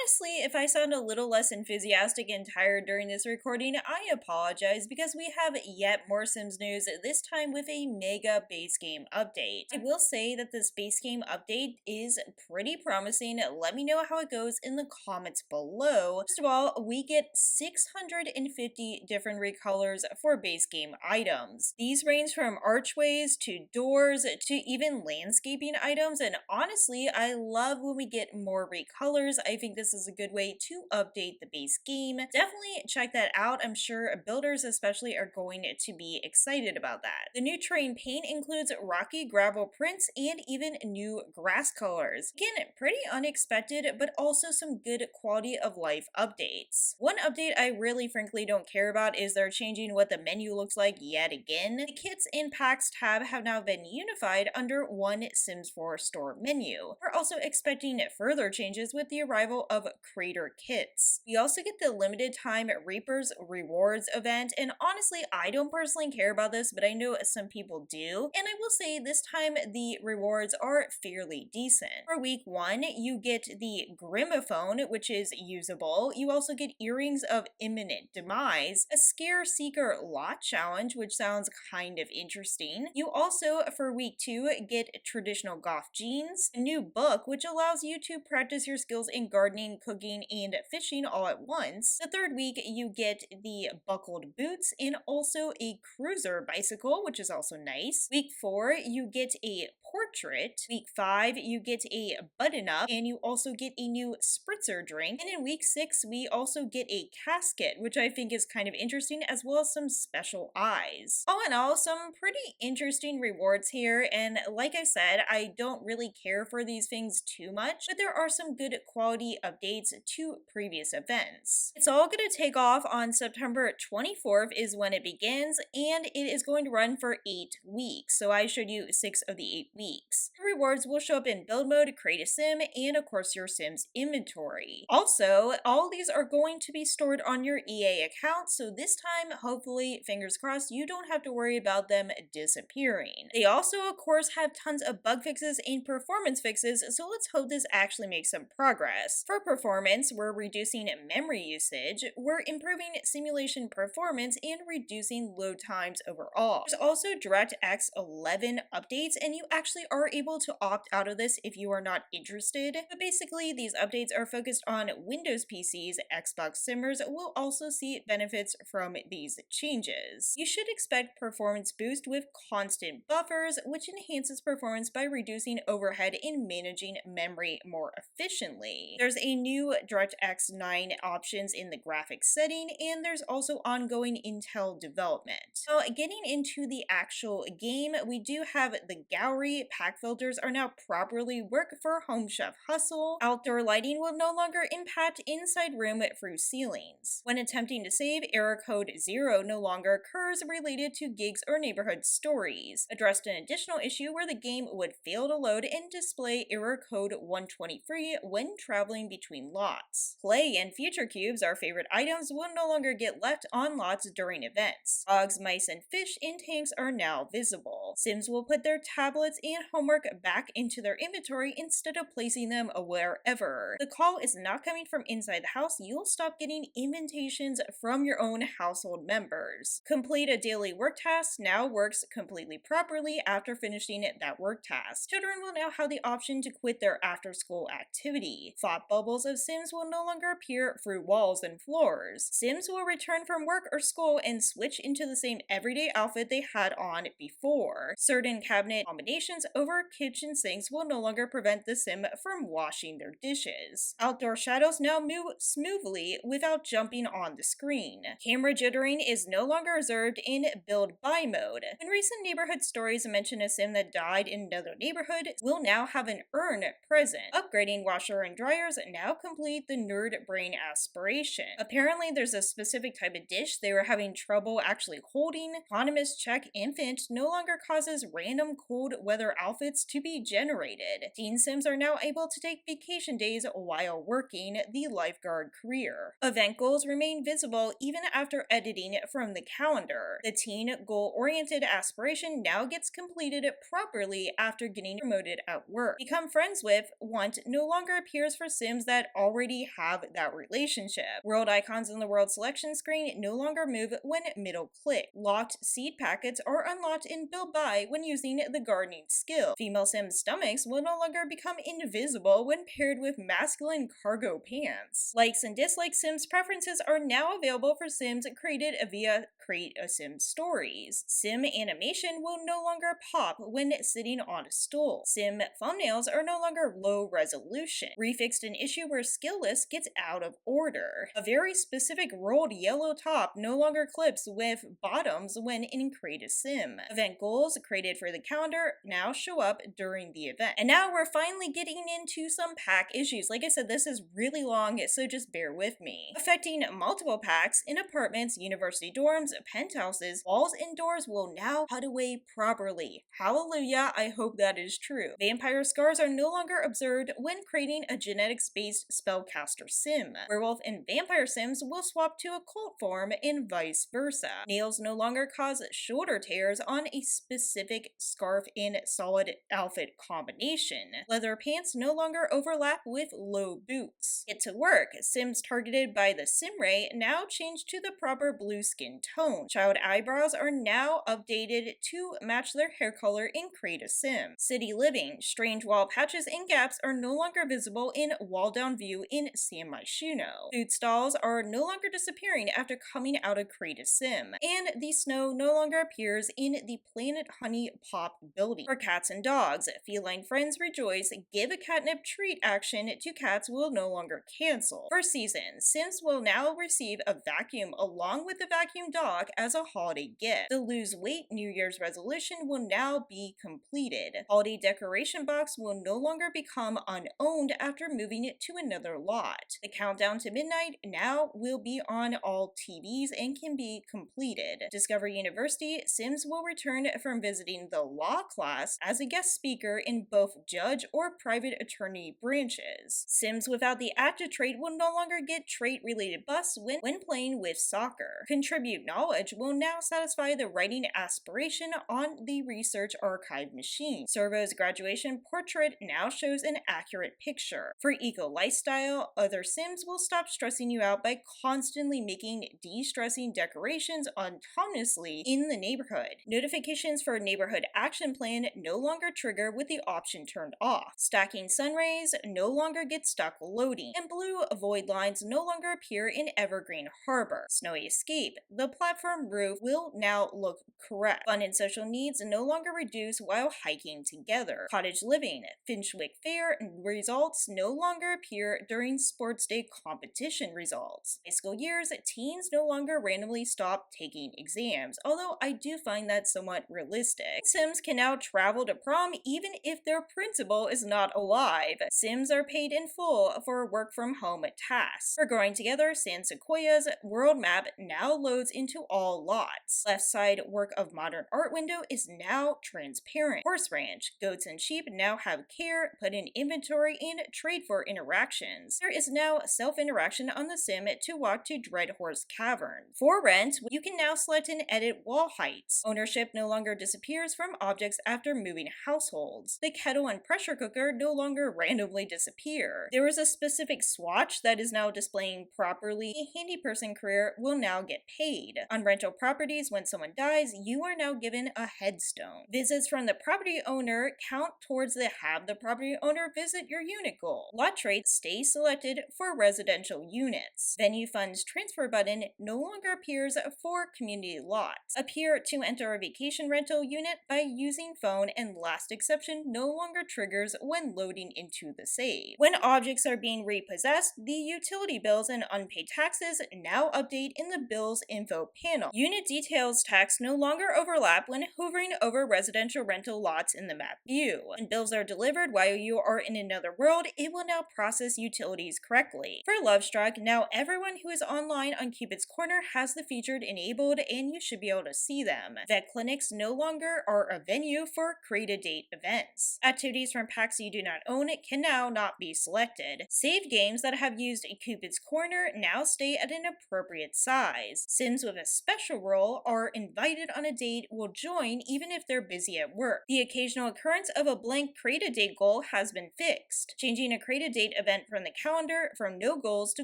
Honestly, if I sound a little less enthusiastic and tired during this recording, I apologize because we have yet more Sims news, this time with a mega base game update. I will say that this base game update is pretty promising. Let me know how it goes in the comments below. First of all, we get 650 different recolors for base game items. These range from archways to doors to even landscaping items, and honestly, I love when we get more recolors. I think this is a good way to update the base game. Definitely check that out. I'm sure builders especially are going to be excited about that. The new terrain paint includes rocky gravel prints and even new grass colors. Again, pretty unexpected, but also some good quality of life updates. One update I really frankly don't care about is they're changing what the menu looks like yet again. The kits and packs tab have now been unified under one Sims 4 store menu. We're also expecting further changes with the arrival of Crater kits. We also get the limited time Reapers rewards event, and honestly, I don't personally care about this, but I know some people do, and I will say this time the rewards are fairly decent. For week 1, you get the Grimophone, which is usable. You also get Earrings of Imminent Demise, a Scare Seeker lot challenge, which sounds kind of interesting. You also, for week 2, get Traditional Goth Jeans, a new book, which allows you to practice your skills in gardening, cooking, and fishing all at once. The third week, you get the Buckled Boots and also a Cruiser bicycle, which is also nice. Week 4, you get a portrait. Week 5, you get a button up, and you also get a new spritzer drink. And in week 6, we also get a casket, which I think is kind of interesting, as well as some special eyes. All in all, some pretty interesting rewards here, and like I said, I don't really care for these things too much, but there are some good quality updates to previous events. It's all going to take off on September 24th is when it begins, and it is going to run for 8 weeks, so I showed you 6 of the 8 weeks. The rewards will show up in build mode, create a sim, and of course your Sims inventory. Also, all these are going to be stored on your EA account, so this time, hopefully, fingers crossed, you don't have to worry about them disappearing. They also, of course, have tons of bug fixes and performance fixes, so let's hope this actually makes some progress. For performance, we're reducing memory usage, we're improving simulation performance, and reducing load times overall. There's also DirectX 11 updates, and you actually are able to opt out of this if you are not interested. But basically, these updates are focused on Windows PCs. Xbox Simmers will also see benefits from these changes. You should expect performance boost with constant buffers, which enhances performance by reducing overhead and managing memory more efficiently. There's a new DirectX 9 options in the graphics setting, and there's also ongoing Intel development. So getting into the actual game, we do have the gallery. Pack filters are now properly work for Home Chef Hustle. Outdoor lighting will no longer impact inside room through ceilings. When attempting to save, error code 0 no longer occurs related to gigs or neighborhood stories. Addressed an additional issue where the game would fail to load and display error code 123 when traveling between lots. Play and future cubes, our favorite items, will no longer get left on lots during events. Dogs, mice, and fish in tanks are now visible. Sims will put their tablets and homework back into their inventory instead of placing them wherever. The call is not coming from inside the house. You'll stop getting invitations from your own household members. Complete a daily work task now works completely properly after finishing that work task. Children will now have the option to quit their after-school activity. Thought bubbles of Sims will no longer appear through walls and floors. Sims will return from work or school and switch into the same everyday outfit they had on before. Certain cabinet combinations over kitchen sinks will no longer prevent the Sim from washing their dishes. Outdoor shadows now move smoothly without jumping on the screen. Camera jittering is no longer observed in build by mode. When recent neighborhood stories mention a Sim that died in another neighborhood, will now have an urn present. Upgrading washer and dryers now complete the nerd brain aspiration. Apparently there's a specific type of dish they were having trouble actually holding. Economist check infant no longer causes random cold weather outfits to be generated. Teen Sims are now able to take vacation days while working the lifeguard career. Event goals remain visible even after editing from the calendar. The teen goal-oriented aspiration now gets completed properly after getting promoted at work. Become friends with want no longer appears for Sims that already have that relationship. World icons in the world selection screen no longer move when middle click. Locked seed packets are unlocked in build by when using the gardening skill. Female Sims stomachs will no longer become invisible when paired with masculine cargo pants. Likes and dislikes Sims preferences are now available for Sims created via Create a Sim stories. Sim animation will no longer pop when sitting on a stool. Sim thumbnails are no longer low resolution. Refixed an issue where skill list gets out of order. A very specific rolled yellow top no longer clips with bottoms when in Create a Sim. Event goals created for the calendar now show up during the event. And now we're finally getting into some pack issues. Like I said, this is really long, so just bear with me. Affecting multiple packs in apartments, university dorms, penthouses, walls indoors will now cut away properly. Hallelujah, I hope that is true. Vampire scars are no longer observed when creating a genetics-based spellcaster sim. Werewolf and vampire sims will swap to a cult form and vice versa. Nails no longer cause shoulder tears on a specific scarf and solid outfit combination. Leather pants no longer overlap with low boots. Get to work. Sims targeted by the sim ray now change to the proper blue skin tone. Child eyebrows are now updated to match their hair color in Create a Sim. City living. Strange wall patches and gaps are no longer visible in wall down view in San Myshuno. Food stalls are no longer disappearing after coming out of Create a Sim. And the snow no longer appears in the Planet Honey Pop building. For cats and dogs, feline friends rejoice. Give a catnip treat action to cats will no longer cancel. For season, Sims will now receive a vacuum along with the vacuum dog as a holiday gift. The lose weight New Year's resolution will now be completed. Holiday decoration box will no longer become unowned after moving it to another lot. The countdown to midnight now will be on all TVs and can be completed. Discovery University, Sims will return from visiting the law class as a guest speaker in both judge or private attorney branches. Sims without the active trait will no longer get trait-related buffs when playing with soccer. Contribute knowledge will now satisfy the writing aspiration on the research archive machine. Servo's graduation portrait now shows an accurate picture. For eco lifestyle, other Sims will stop stressing you out by constantly making de-stressing decorations autonomously in the neighborhood. Notifications for neighborhood action plan no longer trigger with the option turned off. Stacking sun rays no longer get stuck loading. And blue void lines no longer appear in Evergreen Harbor. Snowy Escape. The platform roof will now look correct. Fun and social needs no longer reduce while hiking together. Cottage living. Finchwick Fair results no longer appear during sports day competition results. High school years, teens no longer randomly stop taking exams, although I do find that somewhat realistic. Sims can now travel to prom even if their principal is not alive. Sims are paid in full for work from home tasks. For Growing Together, San Sequoia's world map now loads into all lots. Left side work of modern art window is now transparent. Horse Ranch. Goats and sheep now have care, put in inventory, and trade for interactions. There is now self-interaction on the sim to walk to Dreadhorse Cavern. For rent, you can now select and edit wall heights. Ownership no longer disappears from objects after moving households. The kettle and pressure cooker no longer randomly disappear. There is a specific swatch that is now displaying properly. A handy person career will now get paid. On rental properties, when someone dies, you are now given a headstone. Visits from the property owner count towards the have the property owner visit your unit goal. Lot traits stay selected for residential units. Venue funds transfer button no longer appears for community lots. Appear to enter a vacation rental unit by using phone, and last exception no longer triggers when loading into the save. When objects are being repossessed, the utility bills and unpaid taxes now update in the bills info panel. Unit details text no longer overlap when hovering over residential rental lots in the map view. When bills are delivered while you are in another world, it will now process utilities correctly. For Lovestruck, now everyone who is online on Cupid's Corner has the feature enabled and you should be able to see them. Vet clinics no longer are a venue for create-a-date events. Activities from packs you do not own can now not be selected. Saved games that have used Cupid's Corner now stay at an appropriate size. Sims with a special role are invited on a date will join even if they're busy at work. The occasional occurrence of a blank create-a-date goal has been fixed. Changing a create-a-date event from the calendar from no goals to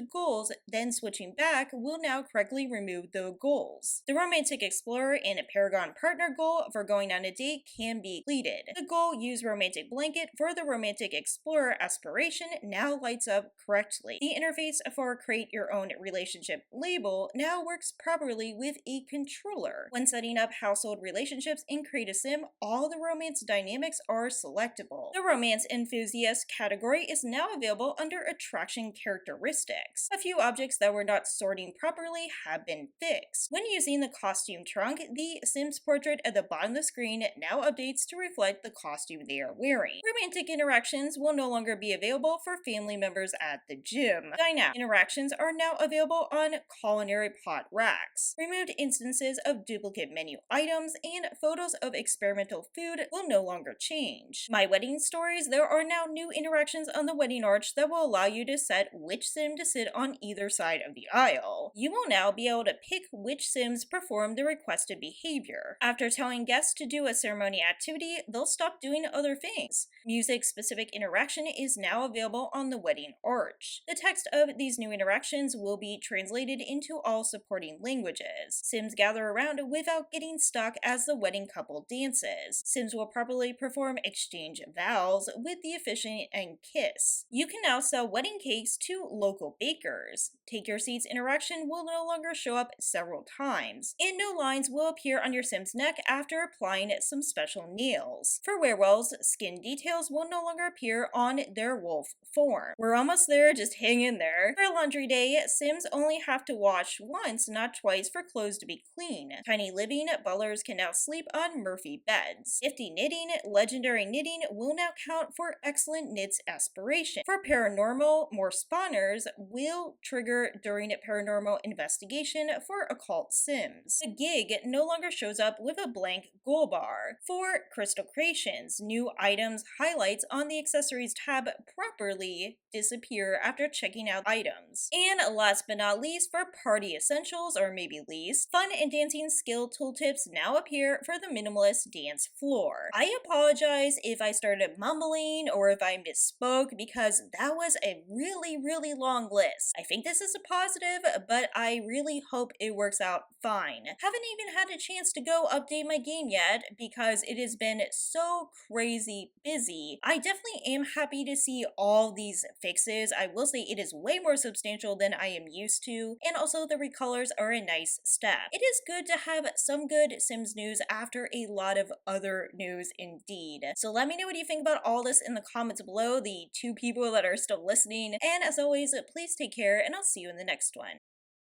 goals, then switching back will now correctly remove the goals. The Romantic Explorer and Paragon Partner goal for going on a date can be completed. The goal Use Romantic Blanket for the Romantic Explorer aspiration now lights up correctly. The interface for Create Your Own Relationship label now works properly with a controller. When setting up household relationships in Create a Sim, all the romance dynamics are selectable. The Romance Enthusiast category is now available under Attraction Characteristics. A few objects that were not sorting properly have been fixed. When using the costume trunk, the Sim's portrait at the bottom of the screen now updates to reflect the costume they are wearing. Romantic interactions will no longer be available for family members at the gym. Dynamic interactions are now available on culinary pot racks. Removed instances of duplicate menu items and photos of experimental food will no longer change. My Wedding Stories, there are now new interactions on the wedding arch that will allow you to set which Sim to sit on either side of the aisle. You will now be able to pick which Sims perform the requested behavior. After telling guests to do a ceremony activity, they'll stop doing other things. Music-specific interaction is now available on the wedding arch. The text of these new interactions will be translated into all supporting languages. Sims gather around without getting stuck as the wedding couple dances. Sims will properly perform exchange vows with the officiant and kiss. You can now sell wedding cakes to local bakers. Take Your Seats interaction will no longer show up several times, and no lines will appear on your Sim's neck after applying some special nails. For werewolves, skin details will no longer appear on their wolf form. We're almost there, just hang in there. For laundry day, Sims only have to wash once, not twice, for clothes to be clean. Tiny living, butlers can now sleep on Murphy beds. Nifty knitting, legendary knitting will now count for excellent knits aspiration. For paranormal, more spawners will trigger during paranormal investigation for occult Sims. The gig no longer shows up with a blank goal bar. For crystal creations, new items highlights on the accessories tab properly disappear after checking out items. And last but not least, for party essentials, or maybe least, fun and dancing skill tooltips now appear for the minimalist dance floor. I apologize if I started mumbling or if I misspoke because that was a really long list. I think this is a positive, but I really hope it works out fine. Haven't even had a chance to go update my game yet because it has been so crazy busy. I definitely am happy to see all these fixes. I will say it is way more substantial than I am used to, and also the recolors are a nice step. It is good to have some good Sims news after a lot of other news indeed. So let me know what you think about all this in the comments below, the 2 people that are still listening, and as always, please take care, and I'll see you in the next one.